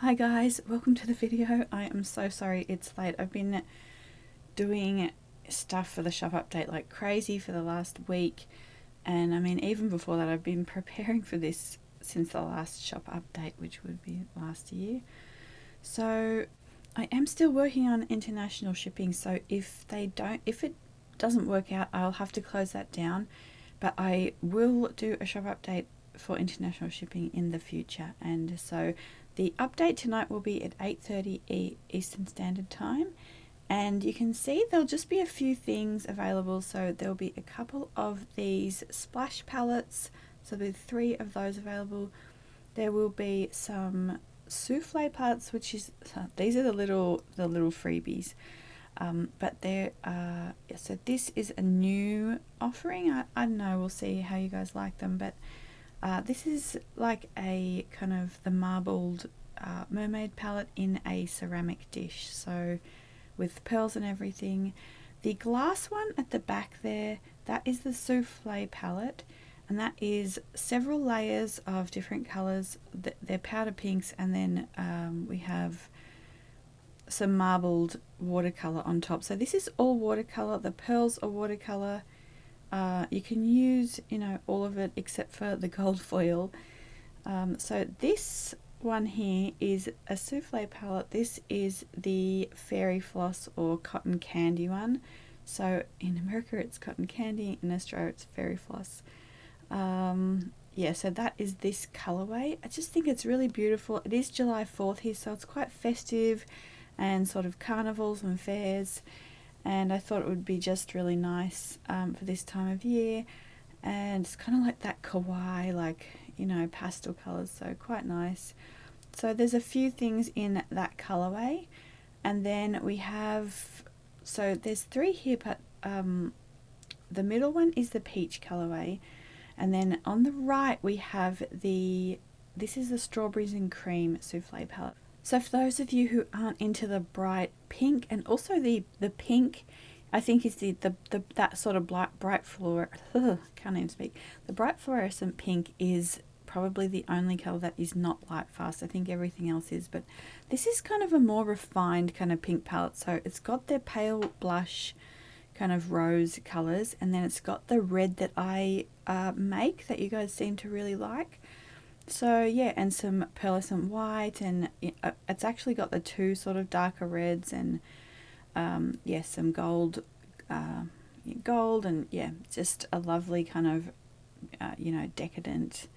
Hi guys, welcome to the video. I am so sorry it's late. I've been doing stuff for the shop update like crazy for the last week, and I mean even before that I've been preparing for this since the last shop update, which would be last year. So I am still working on international shipping, so if it doesn't work out, I'll have to close that down, but I will do a shop update for international shipping in the future. And so the update tonight will be at 8:30 Eastern Standard Time, and you can see there'll just be a few things available. So there'll be a couple of these splash palettes, so there'll be 3 of those available. There will be some Soufflé palettes, which is, these are the little freebies, but there so this is a new offering. I don't know, we'll see how you guys like them, but this is like a kind of the marbled mermaid palette in a ceramic dish, so with pearls and everything. The glass one at the back there, that is the Soufflé palette, and that is several layers of different colours. They're powder pinks, and then we have some marbled watercolour on top. So this is all watercolour. The pearls are watercolour. You can use, all of it except for the gold foil. So this one here is a Soufflé palette. This is the fairy floss or cotton candy one. So in America it's cotton candy, in Australia it's fairy floss. Yeah, so that is this colorway. I just think it's really beautiful. It is July 4th here, so it's quite festive and sort of carnivals and fairs, and I thought it would be just really nice for this time of year. And it's kind of like that kawaii, like, pastel colors, so quite nice. So there's a few things in that colorway, and then we have, so there's 3 here, but the middle one is the peach colorway, and then on the right we have this is the strawberries and cream soufflé palette. So for those of you who aren't into the bright pink, and also the pink, I think is that sort of bright can't even speak. The bright fluorescent pink is probably the only colour that is not light fast. I think everything else is, but this is kind of a more refined kind of pink palette. So it's got their pale blush kind of rose colours, and then it's got the red that I make that you guys seem to really like. So yeah, and some pearlescent white, and it's actually got the 2 sort of darker reds, and yeah, some gold, and yeah, just a lovely kind of decadent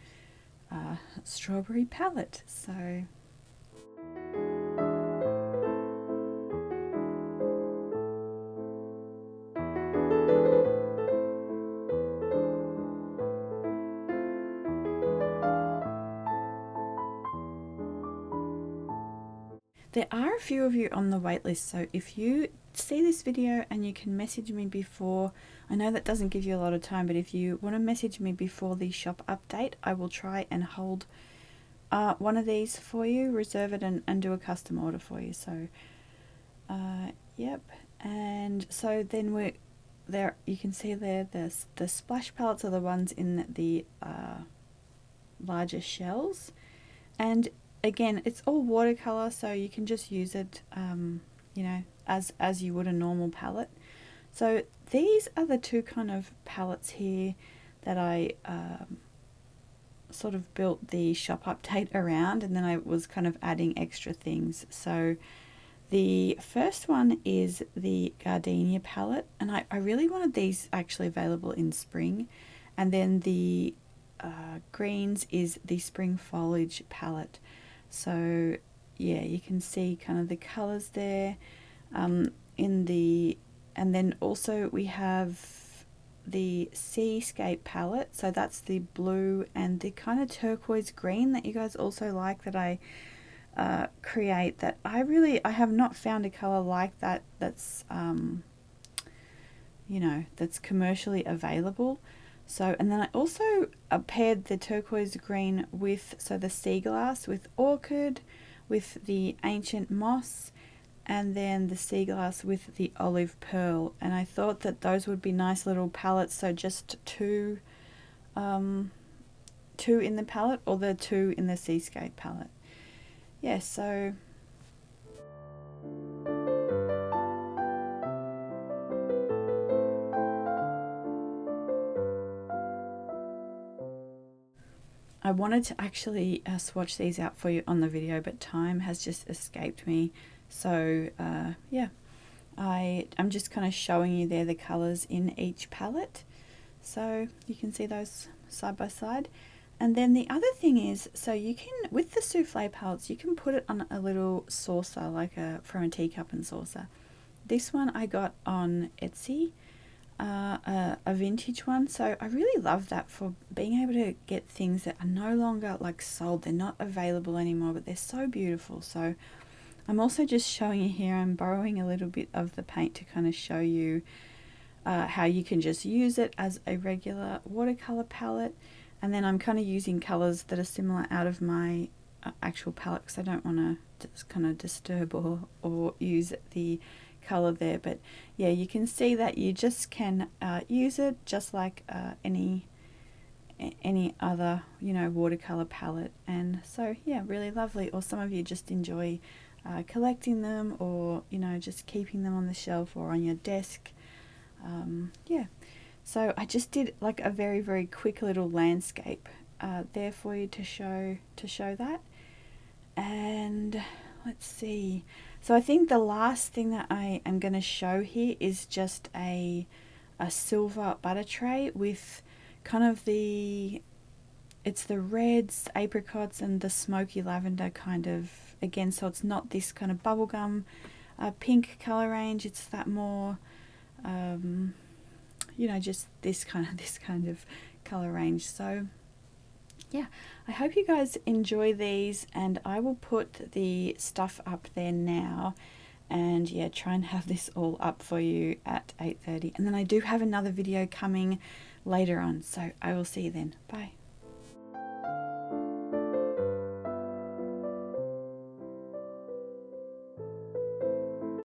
strawberry palette. So there are a few of you on the wait list, so if you see this video and you can message me before, I know that doesn't give you a lot of time, but if you want to message me before the shop update, I will try and hold one of these for you, reserve it, and do a custom order for you. So yep, and so then we're there, you can see there the splash palettes are the ones in the larger shells, and again it's all watercolor, so you can just use it as you would a normal palette. So these are the 2 kind of palettes here that I sort of built the shop update around, and then I was kind of adding extra things. So the first one is the Gardenia palette, and I really wanted these actually available in spring. And then the greens is the Spring Foliage palette. So yeah, you can see kind of the colors there and then also we have the Seascape palette. So that's the blue and the kind of turquoise green that you guys also like, that I create, that I have not found a color like that that's that's commercially available. So, and then I also paired the turquoise green with, so the seaglass with orchid, with the ancient moss, and then the seaglass with the olive pearl. And I thought that those would be nice little palettes, so just 2 in the palette, or the 2 in the Seascape palette. yeah, so I wanted to actually swatch these out for you on the video, but time has just escaped me. So yeah, I'm just kind of showing you there the colours in each palette, so you can see those side by side. And then the other thing is, so you can, with the Soufflé palettes, you can put it on a little saucer, like from a teacup and saucer. This one I got on Etsy, a vintage one, so I really love that for being able to get things that are no longer like sold. They're not available anymore, but they're so beautiful. So I'm also just showing you here, I'm borrowing a little bit of the paint to kind of show you how you can just use it as a regular watercolor palette. And then I'm kind of using colors that are similar out of my actual palette, because I don't want to just kind of disturb or use the color there. But yeah, you can see that you just can use it just like any other, you know, watercolor palette. And so yeah, really lovely. Or some of you just enjoy collecting them, or you know, just keeping them on the shelf or on your desk. Yeah, so I just did like a very quick little landscape there for you to show that. And let's see, so I think the last thing that I am going to show here is just a silver butter tray with kind of it's the reds, apricots, and the smoky lavender kind of, again, so it's not this kind of bubblegum pink color range, it's that more you know, just this kind of color range. So yeah, I hope you guys enjoy these, and I will put the stuff up there now, and yeah, try and have this all up for you at 8:30. And then I do have another video coming later on, so I will see you then. Bye.